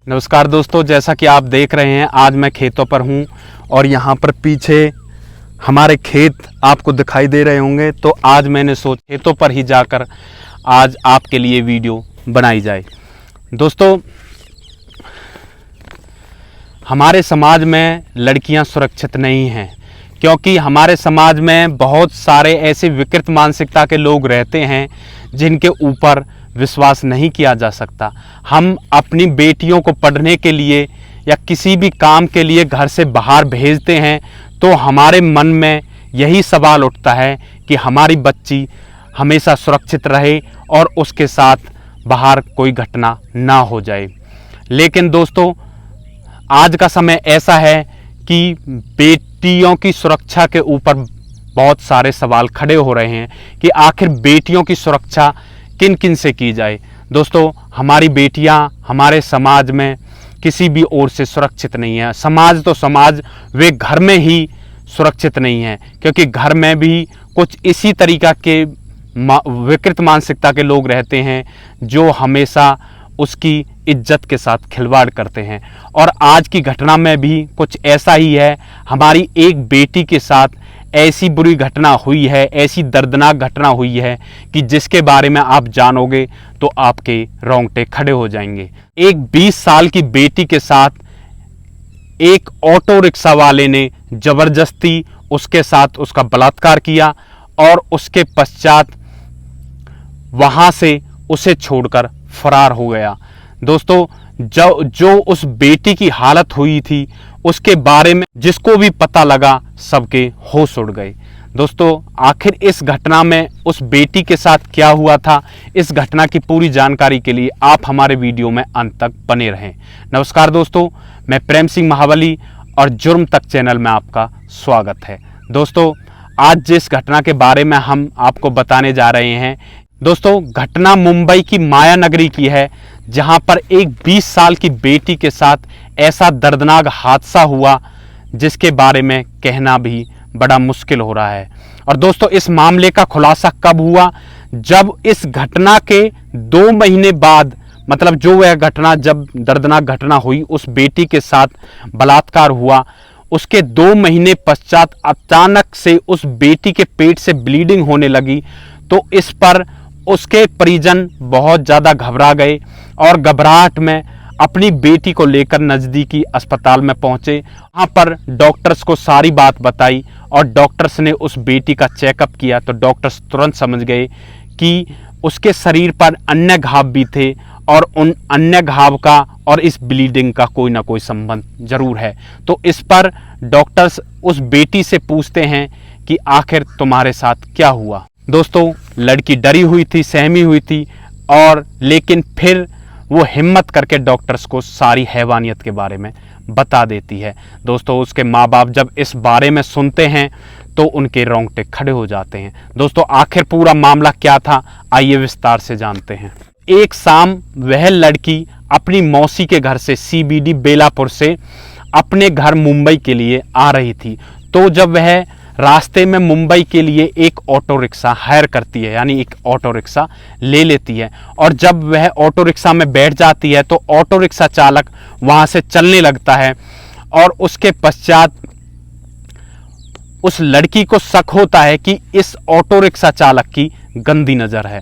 नमस्कार दोस्तों, जैसा कि आप देख रहे हैं आज मैं खेतों पर हूं और यहां पर पीछे हमारे खेत आपको दिखाई दे रहे होंगे। तो आज मैंने सोचा खेतों पर ही जाकर आज आपके लिए वीडियो बनाई जाए। दोस्तों, हमारे समाज में लड़कियां सुरक्षित नहीं हैं क्योंकि हमारे समाज में बहुत सारे ऐसे विकृत मानसिकता के लोग रहते हैं जिनके ऊपर विश्वास नहीं किया जा सकता। हम अपनी बेटियों को पढ़ने के लिए या किसी भी काम के लिए घर से बाहर भेजते हैं तो हमारे मन में यही सवाल उठता है कि हमारी बच्ची हमेशा सुरक्षित रहे और उसके साथ बाहर कोई घटना ना हो जाए। लेकिन दोस्तों, आज का समय ऐसा है कि बेटियों की सुरक्षा के ऊपर बहुत सारे सवाल खड़े हो रहे हैं कि आखिर बेटियों की सुरक्षा किन किन से की जाए। दोस्तों, हमारी बेटियां हमारे समाज में किसी भी ओर से सुरक्षित नहीं है। समाज तो समाज, वे घर में ही सुरक्षित नहीं है क्योंकि घर में भी कुछ इसी तरीका के विकृत मानसिकता के लोग रहते हैं जो हमेशा उसकी इज्जत के साथ खिलवाड़ करते हैं। और आज की घटना में भी कुछ ऐसा ही है। हमारी एक बेटी के साथ ऐसी बुरी घटना हुई है, ऐसी दर्दनाक घटना हुई है कि जिसके बारे में आप जानोगे तो आपके रोंगटे खड़े हो जाएंगे। एक 20 साल की बेटी के साथ एक ऑटो रिक्शा वाले ने जबरदस्ती उसके साथ उसका बलात्कार किया और उसके पश्चात वहां से उसे छोड़कर फरार हो गया। दोस्तों, जो उस बेटी की हालत हुई थी उसके बारे में जिसको भी पता लगा सबके होश उड़ गए। दोस्तों, आखिर इस घटना में उस बेटी के साथ क्या हुआ था, इस घटना की पूरी जानकारी के लिए आप हमारे वीडियो में अंत तक बने रहें। नमस्कार दोस्तों, मैं प्रेम सिंह महाबली और जुर्म तक चैनल में आपका स्वागत है। दोस्तों, आज जिस घटना के बारे में हम आपको बताने जा रहे हैं, दोस्तों घटना मुंबई की माया नगरी की है जहां पर एक 20 साल की बेटी के साथ ऐसा दर्दनाक हादसा हुआ जिसके बारे में कहना भी बड़ा मुश्किल हो रहा है। और दोस्तों, इस मामले का खुलासा कब हुआ? जब इस घटना के 2 महीने बाद, मतलब जो वह घटना, जब दर्दनाक घटना हुई, उस बेटी के साथ बलात्कार हुआ, उसके 2 महीने पश्चात अचानक से उस बेटी के पेट से ब्लीडिंग होने लगी। तो इस पर उसके परिजन बहुत ज़्यादा घबरा गए और घबराहट में अपनी बेटी को लेकर नज़दीकी अस्पताल में पहुंचे। वहाँ पर डॉक्टर्स को सारी बात बताई और डॉक्टर्स ने उस बेटी का चेकअप किया तो डॉक्टर्स तुरंत समझ गए कि उसके शरीर पर अन्य घाव भी थे और उन अन्य घाव का और इस ब्लीडिंग का कोई ना कोई संबंध जरूर है। तो इस पर डॉक्टर्स उस बेटी से पूछते हैं कि आखिर तुम्हारे साथ क्या हुआ। दोस्तों, लड़की डरी हुई थी, सहमी हुई थी, और लेकिन फिर वो हिम्मत करके डॉक्टर्स को सारी हैवानियत के बारे में बता देती है। दोस्तों, उसके माँ बाप जब इस बारे में सुनते हैं तो उनके रोंगटे खड़े हो जाते हैं। दोस्तों, आखिर पूरा मामला क्या था, आइए विस्तार से जानते हैं। एक शाम वह लड़की अपनी मौसी के घर से CBD बेलापुर से अपने घर मुंबई के लिए आ रही थी। तो जब वह रास्ते में मुंबई के लिए एक ऑटो रिक्शा हायर करती है, यानी एक ऑटो रिक्शा ले लेती है, और जब वह ऑटो रिक्शा में बैठ जाती है तो ऑटो रिक्शा चालक वहां से चलने लगता है और उसके पश्चात उस लड़की को शक होता है कि इस ऑटो रिक्शा चालक की गंदी नज़र है।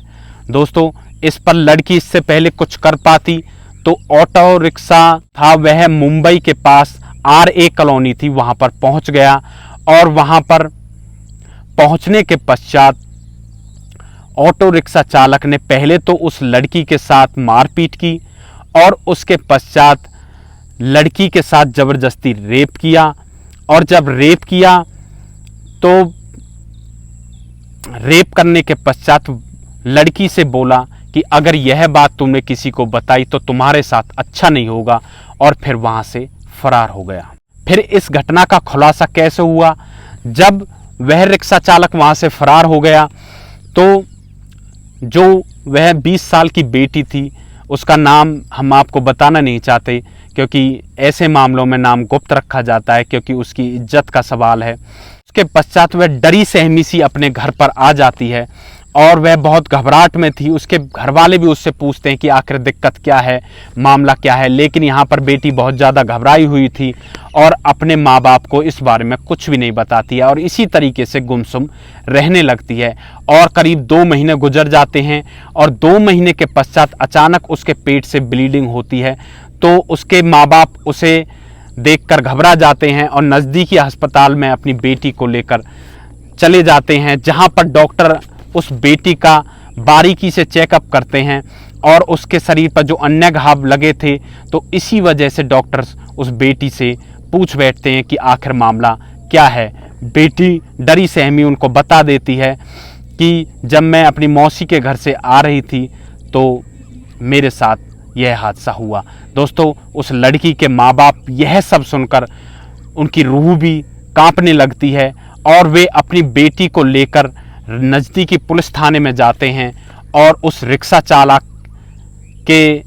दोस्तों, इस पर लड़की इससे पहले कुछ कर पाती तो ऑटो रिक्शा था वह मुंबई के पास RA कॉलोनी थी, वहां पर पहुंच गया और वहां पर पहुंचने के पश्चात ऑटो रिक्शा चालक ने पहले तो उस लड़की के साथ मारपीट की और उसके पश्चात लड़की के साथ जबरदस्ती रेप किया। और जब रेप किया तो रेप करने के पश्चात लड़की से बोला कि अगर यह बात तुमने किसी को बताई तो तुम्हारे साथ अच्छा नहीं होगा, और फिर वहां से फरार हो गया। फिर इस घटना का खुलासा कैसे हुआ? जब वह रिक्शा चालक वहां से फरार हो गया तो जो वह 20 साल की बेटी थी, उसका नाम हम आपको बताना नहीं चाहते क्योंकि ऐसे मामलों में नाम गुप्त रखा जाता है क्योंकि उसकी इज्जत का सवाल है। उसके पश्चात वह डरी सहमी सी अपने घर पर आ जाती है और वह बहुत घबराहट में थी। उसके घर वाले भी उससे पूछते हैं कि आखिर दिक्कत क्या है, मामला क्या है, लेकिन यहाँ पर बेटी बहुत ज़्यादा घबराई हुई थी और अपने माँ बाप को इस बारे में कुछ भी नहीं बताती है और इसी तरीके से गुमसुम रहने लगती है। और करीब 2 महीने गुजर जाते हैं और 2 महीने के पश्चात अचानक उसके पेट से ब्लीडिंग होती है। तो उसके माँ बाप उसे देखकर घबरा जाते हैं और नज़दीकी अस्पताल में अपनी बेटी को लेकर चले जाते हैं, जहाँ पर डॉक्टर उस बेटी का बारीकी से चेकअप करते हैं और उसके शरीर पर जो अन्य घाव लगे थे, तो इसी वजह से डॉक्टर्स उस बेटी से पूछ बैठते हैं कि आखिर मामला क्या है। बेटी डरी सहमी उनको बता देती है कि जब मैं अपनी मौसी के घर से आ रही थी तो मेरे साथ यह हादसा हुआ। दोस्तों, उस लड़की के माँ बाप यह सब सुनकर उनकी रूह भी कांपने लगती है और वे अपनी बेटी को लेकर नज़दीकी पुलिस थाने में जाते हैं और उस रिक्शा चालक के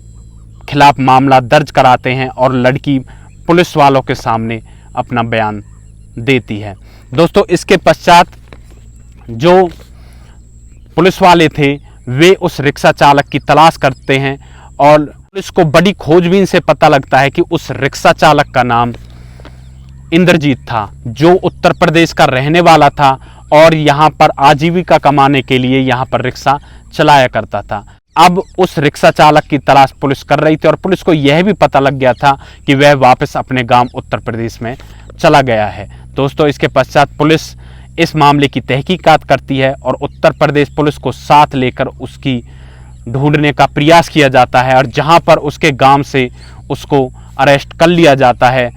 खिलाफ मामला दर्ज कराते हैं और लड़की पुलिस वालों के सामने अपना बयान देती है। दोस्तों, इसके पश्चात जो पुलिस वाले थे वे उस रिक्शा चालक की तलाश करते हैं और पुलिस को बड़ी खोजबीन से पता लगता है कि उस रिक्शा चालक का नाम इंद्रजीत था, जो उत्तर प्रदेश का रहने वाला था और यहाँ पर आजीविका कमाने के लिए यहाँ पर रिक्शा चलाया करता था। अब उस रिक्शा चालक की तलाश पुलिस कर रही थी और पुलिस को यह भी पता लग गया था कि वह वापस अपने गांव उत्तर प्रदेश में चला गया है। दोस्तों, इसके पश्चात पुलिस इस मामले की तहकीकात करती है और उत्तर प्रदेश पुलिस को साथ लेकर उसकी ढूंढने का प्रयास किया जाता है और जहां पर उसके गांव से उसको अरेस्ट कर लिया जाता है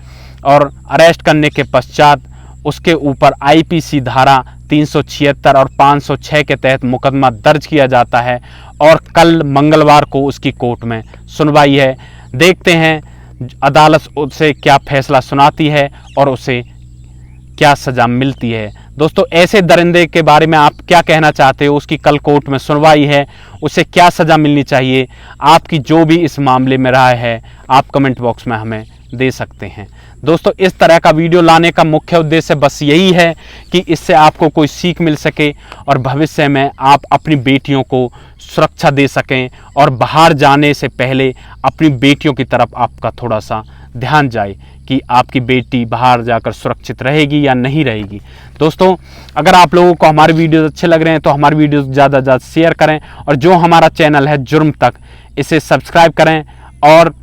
और अरेस्ट करने के पश्चात उसके ऊपर आईपीसी धारा 376 और 506 के तहत मुकदमा दर्ज किया जाता है और कल मंगलवार को उसकी कोर्ट में सुनवाई है। देखते हैं अदालत उसे क्या फैसला सुनाती है और उसे क्या सज़ा मिलती है। दोस्तों, ऐसे दरिंदे के बारे में आप क्या कहना चाहते हो? उसकी कल कोर्ट में सुनवाई है, उसे क्या सज़ा मिलनी चाहिए? आपकी जो भी इस मामले में राय है आप कमेंट बॉक्स में हमें दे सकते हैं। दोस्तों, इस तरह का वीडियो लाने का मुख्य उद्देश्य बस यही है कि इससे आपको कोई सीख मिल सके और भविष्य में आप अपनी बेटियों को सुरक्षा दे सकें और बाहर जाने से पहले अपनी बेटियों की तरफ आपका थोड़ा सा ध्यान जाए कि आपकी बेटी बाहर जाकर सुरक्षित रहेगी या नहीं रहेगी। दोस्तों, अगर आप लोगों को हमारे वीडियो अच्छे लग रहे हैं तो हमारे वीडियो ज़्यादा से ज़्यादा शेयर करें और जो हमारा चैनल है जुर्म तक, इसे सब्सक्राइब करें और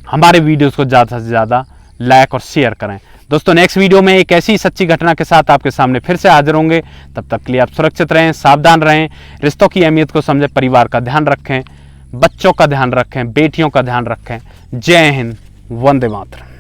हमारे वीडियोस को ज़्यादा से ज़्यादा लाइक और शेयर करें। दोस्तों, नेक्स्ट वीडियो में एक ऐसी सच्ची घटना के साथ आपके सामने फिर से हाजिर होंगे। तब तक के लिए आप सुरक्षित रहें, सावधान रहें, रिश्तों की अहमियत को समझें, परिवार का ध्यान रखें, बच्चों का ध्यान रखें, बेटियों का ध्यान रखें। जय हिंद, वंदे मातरम।